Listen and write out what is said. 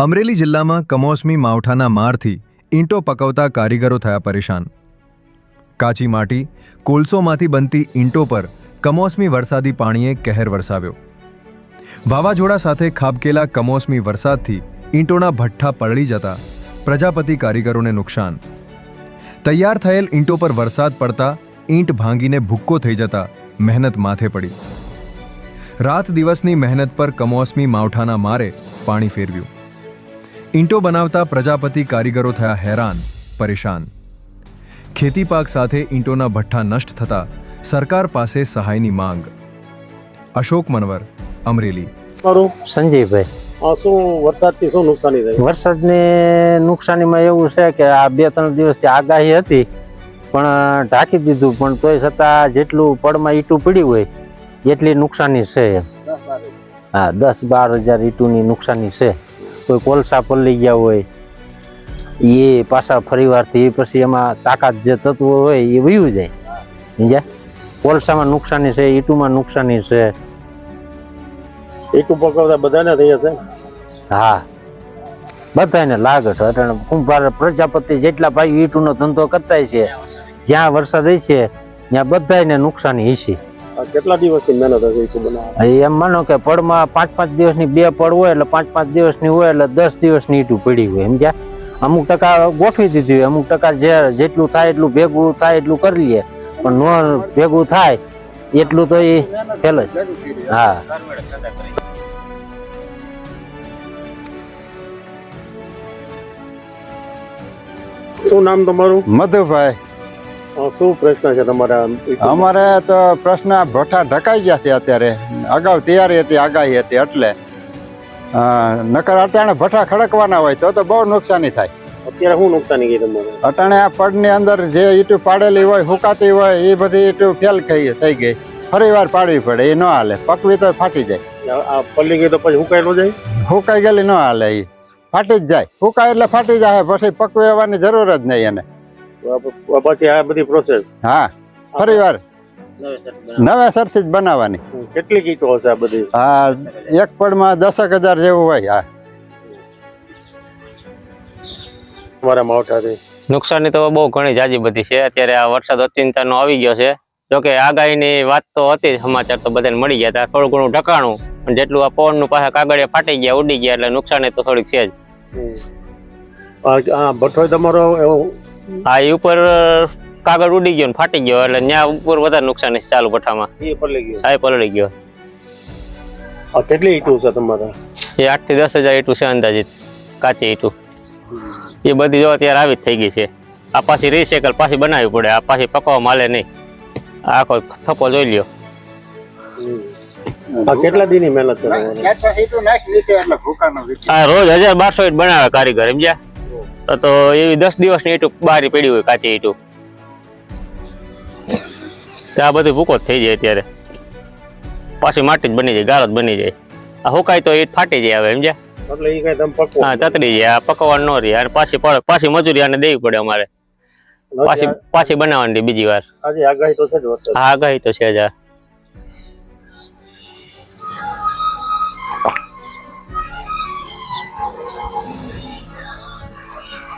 અમરેલી જિલ્લામાં કમોસમી માવઠાના મારથી ઈંટો પકવતા કારીગરો થયા પરેશાન। કાચી માટી, કોલસોમાંથી બનતી ઈંટો પર કમોસમી વરસાદી પાણીએ કહેર વરસાવ્યો। વાવાઝોડા સાથે ખાબકેલા કમોસમી વરસાદથી ઈંટોના ભઠ્ઠા પલળી જતા પ્રજાપતિ કારીગરોને નુકસાન। તૈયાર થયેલ ઈંટો પર વરસાદ પડતા ઈંટ ભાંગીને ભૂક્કો થઈ જતા મહેનત માથે પડી। રાત દિવસની મહેનત પર કમોસમી માવઠાના મારે પાણી ફેરવ્યું। ઈંટો બનાવતા પ્રજાપતિ કારીગરો થયા હેરાન પરેશાન। ખેતી પાક સાથે ઈંટોના ભઠ્ઠા નષ્ટ થતા સરકાર પાસે સહાયની માંગ। અશોક મનવર, અમરેલી। સંજયભાઈ, શું વરસાદથી શું નુકસાની થઈ? વરસાદની નુકસાનીમાં એવું છે કે આ 2-3 દિવસથી આગાહી હતી પણ ઢાંકી દીધું, પણ તોય છતાં જેટલું પડમાં ઈંટું પડ્યું હોય એટલી નુકસાની છે। હા, 10-12 હજાર ઈંટુની નુકસાની છે। કોઈ કોલસા પલળી ગયા હોય એ પાછા ફરીવારથી પછી એમાં તાકાત જે તત્વો હોય એ વયું જાય। સમજ્યા? કોલસામાં નુકસાની છે, ઈંટુમાં નુકસાની છે। ઈંટું પકવતા બધાને થઈ હશે? હા, બધાને લાગત અટાણે કુંભાર પ્રજાપતિ જેટલા ભાઈ ઈંટુનો ધંધો કરતા છે, જ્યાં વરસાદ હશે ત્યાં બધાને નુકસાની હશે। કેટલા દિવસની મહેનત હશે ઈંટું બનાવવા? એમ માનો કે પડમાં 5-5 દિવસની 2 પડ હોય એટલે 5-5 દિવસની હોય એટલે 10 દિવસની ઈંટું પડી હોય। સમજ્યા? અમુક ટકા ગોઠવી દીધી હોય, અમુક ટકા જેટલું થાય એટલું ભેગું થાય એટલું કરી લઈએ, પણ ન ભેગું થાય એટલું તો એ ફેલ જ। હા, શું નામ તમારું? મધુભાઈ। શું પ્રશ્ન છે તમારા? અમારે તો પ્રશ્ન ભઠ્ઠા ઢકાઈ ગયા છે અત્યારે। અગાઉ તૈયારી હતી, આગાહી હતી એટલે નકર અટાણે ભઠ્ઠા ખડકવાના હોય તો બહુ નુકસાની થાય। અત્યારે શું નુકસાની ગઈ તમારે? અટાણે આ પડની અંદર જે ઈંટું પાડેલી હોય, હુકાતી હોય એ બધી ઈંટું ફેલ થઈ ગઈ, ફરી વાર પાડવી પડે, એ ન હાલે। પકવી તો ફાટી જાય। આ પલ્લી ગઈ તો પછી હુકાઈ ન જાય? હુકાઈ ગયેલી ન હાલે, એ ફાટી જ જાય। હુકાય એટલે ફાટી જાય, પછી પકવવાની જરૂર જ નહીં એને। પછી આ બધી પ્રોસેસ? હા, ફરી વાર નવેસરથી જ બનાવવાની। કેટલી ઈંટો હશે આ બધી? હા, એક પડમાં 10,000 જેવું હોય। હા, તમારા માવઠાથી નુકસાની તો બહુ ઘણી જાજી બધી છે। અત્યારે આ વરસાદ અચિંતાનો આવી ગયો છે। જોકે આગાહીની વાત તો હતી, સમાચાર તો બધાને મળી ગયા હતા, થોડું ઘણું ઢકાણું, પણ જેટલું આ પવનનું પાછા કાગળિયા ફાટી ગયા, ઉડી ગયા, એટલે નુકસાની તો થોડીક છે જ। ભઠ્ઠો તમારો હા, એ ઉપર કાગળ ઉડી ગયો ને ફાટી ગયો, એટલે ત્યાં ઉપર વધારે નુકસાની છે ચાલુ ભઠ્ઠામાં। એ પલળી ગયો? હા, પલળી ગયો। કેટલી ઈંટું છે તમારે? એ 8 થી 10 હજાર ઈંટું છે અંદાજિત, કાચી ઈંટું। એ બધી જો અત્યારે આવી જ થઈ ગઈ છે। આ પાછી રિસાયકલ પાછી બનાવવી પડે, આ પાછી પકવામાં હાલે નહીં। આખો થપ્પો જોઈ લ્યો। કેટલા દિનની મહેનત કરે? આ રોજ 1200 ઈંટ બનાવે કારીગર। સમજ્યા? તો એવી 10 દિવસની ઈંટું બહાર પડી હોય, કાચી ઈંટું। આ બધી ભૂકો જ થઈ જાય અત્યારે, પાછી માટી જ બની જાય, ગારો જ બની જાય। આ હુકાય તો ઈંટ ફાટી જાય હવે। સમજ્યા? એટલે એ કઈ તમે પકવો? હા, તતડી જાય, આ પકવવાનું ન રહે, અને પાછી મજૂરી આને દેવી પડે અમારે, પાછી બનાવવાની બીજી વાર। આજે આગાહી તો છે જ વરસાદ? હા, આગાહી તો છે જ।